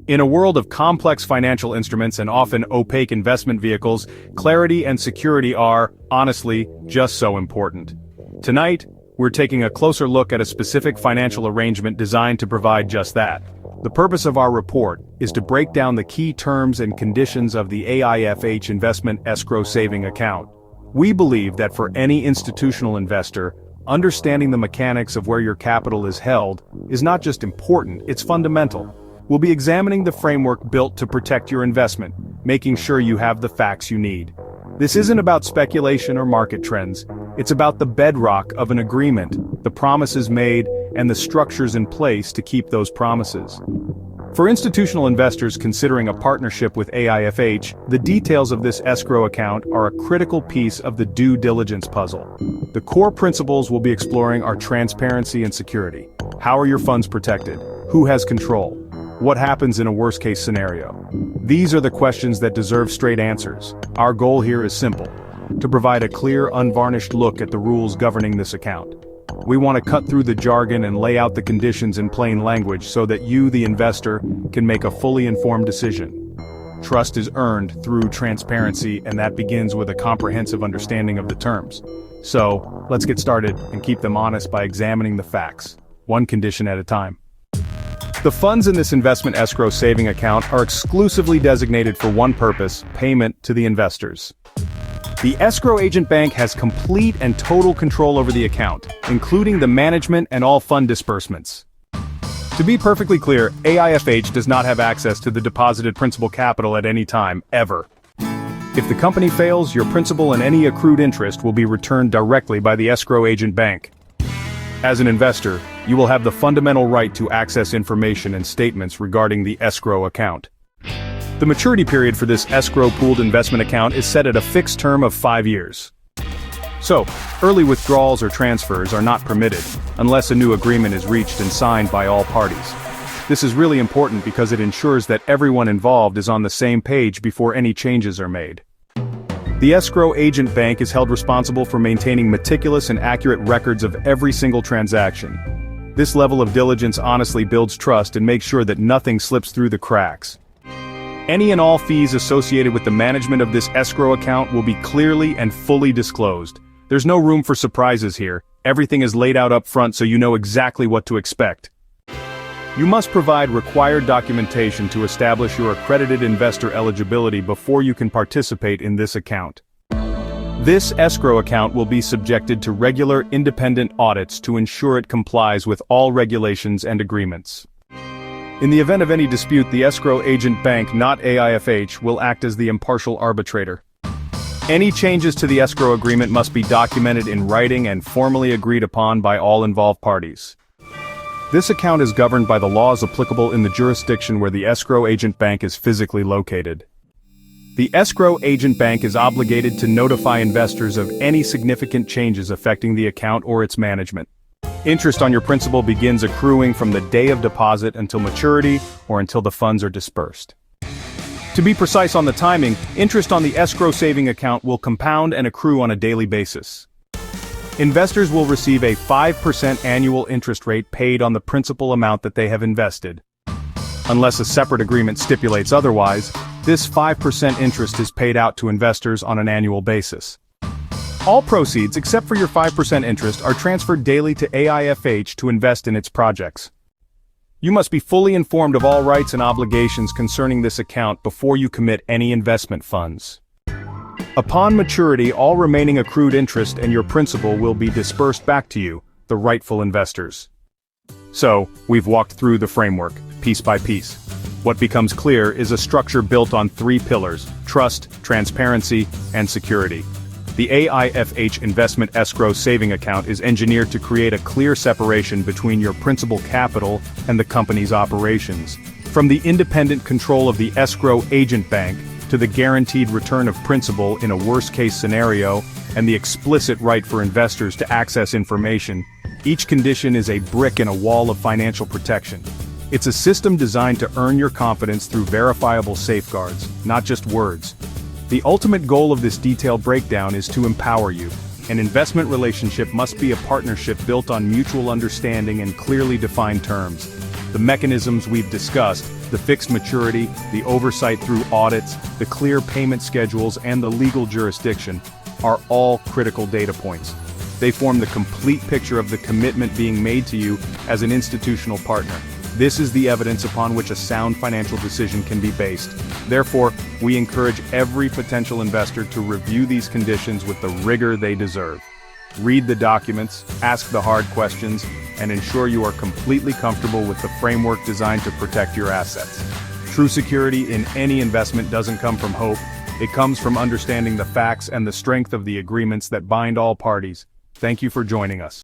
In a world of complex financial instruments and often opaque investment vehicles, clarity and security are, honestly, just so important. Tonight, we're taking a closer look at a specific financial arrangement designed to provide just that. The purpose of our report is to break down the key terms and conditions of the AIFH Investment Escrow Saving Account. We believe that for any institutional investor, understanding the mechanics of where your capital is held is not just important, it's fundamental. We'll be examining the framework built to protect your investment, making sure you have the facts you need. This isn't about speculation or market trends, it's about the bedrock of an agreement, the promises made, and the structures in place to keep those promises. For institutional investors considering a partnership with AIFH, the details of this escrow account are a critical piece of the due diligence puzzle. The core principles we'll be exploring are transparency and security. How are your funds protected? Who has control? What happens in a worst-case scenario? These are the questions that deserve straight answers. Our goal here is simple: to provide a clear, unvarnished look at the rules governing this account. We want to cut through the jargon and lay out the conditions in plain language so that you, the investor, can make a fully informed decision. Trust is earned through transparency, and that begins with a comprehensive understanding of the terms. So, let's get started and keep them honest by examining the facts, one condition at a time. The funds in this investment escrow saving account are exclusively designated for one purpose: payment to the investors. The escrow agent bank has complete and total control over the account, including the management and all fund disbursements. To be perfectly clear, AIFH does not have access to the deposited principal capital at any time, ever. If the company fails, your principal and any accrued interest will be returned directly by the escrow agent bank. As an investor, you will have the fundamental right to access information and statements regarding the escrow account. The maturity period for this escrow pooled investment account is set at a fixed term of 5 years. So, early withdrawals or transfers are not permitted, unless a new agreement is reached and signed by all parties. This is really important because it ensures that everyone involved is on the same page before any changes are made. The escrow agent bank is held responsible for maintaining meticulous and accurate records of every single transaction. This level of diligence honestly builds trust and makes sure that nothing slips through the cracks. Any and all fees associated with the management of this escrow account will be clearly and fully disclosed. There's no room for surprises here. Everything is laid out up front so you know exactly what to expect. You must provide required documentation to establish your accredited investor eligibility before you can participate in this account. This escrow account will be subjected to regular independent audits to ensure it complies with all regulations and agreements. In the event of any dispute, the escrow agent bank, not AIFH, will act as the impartial arbitrator. Any changes to the escrow agreement must be documented in writing and formally agreed upon by all involved parties. This account is governed by the laws applicable in the jurisdiction where the escrow agent bank is physically located. The escrow agent bank is obligated to notify investors of any significant changes affecting the account or its management. Interest on your principal begins accruing from the day of deposit until maturity or until the funds are dispersed. To be precise on the timing, interest on the escrow saving account will compound and accrue on a daily basis. Investors will receive a 5% annual interest rate paid on the principal amount that they have invested. Unless a separate agreement stipulates otherwise, this 5% interest is paid out to investors on an annual basis. All proceeds, except for your 5% interest, are transferred daily to AIFH to invest in its projects. You must be fully informed of all rights and obligations concerning this account before you commit any investment funds. Upon maturity, all remaining accrued interest and your principal will be dispersed back to you, the rightful investors. So, we've walked through the framework, piece by piece. What becomes clear is a structure built on 3 pillars: trust, transparency, and security. The AIFH Investment Escrow Saving Account is engineered to create a clear separation between your principal capital and the company's operations. From the independent control of the escrow agent bank, to the guaranteed return of principal in a worst-case scenario, and the explicit right for investors to access information, each condition is a brick in a wall of financial protection. It's a system designed to earn your confidence through verifiable safeguards, not just words. The ultimate goal of this detailed breakdown is to empower you. An investment relationship must be a partnership built on mutual understanding and clearly defined terms. The mechanisms we've discussed, the fixed maturity, the oversight through audits, the clear payment schedules, and the legal jurisdiction, are all critical data points. They form the complete picture of the commitment being made to you as an institutional partner. This is the evidence upon which a sound financial decision can be based. Therefore, we encourage every potential investor to review these conditions with the rigor they deserve. Read the documents, ask the hard questions, and ensure you are completely comfortable with the framework designed to protect your assets. True security in any investment doesn't come from hope. It comes from understanding the facts and the strength of the agreements that bind all parties. Thank you for joining us.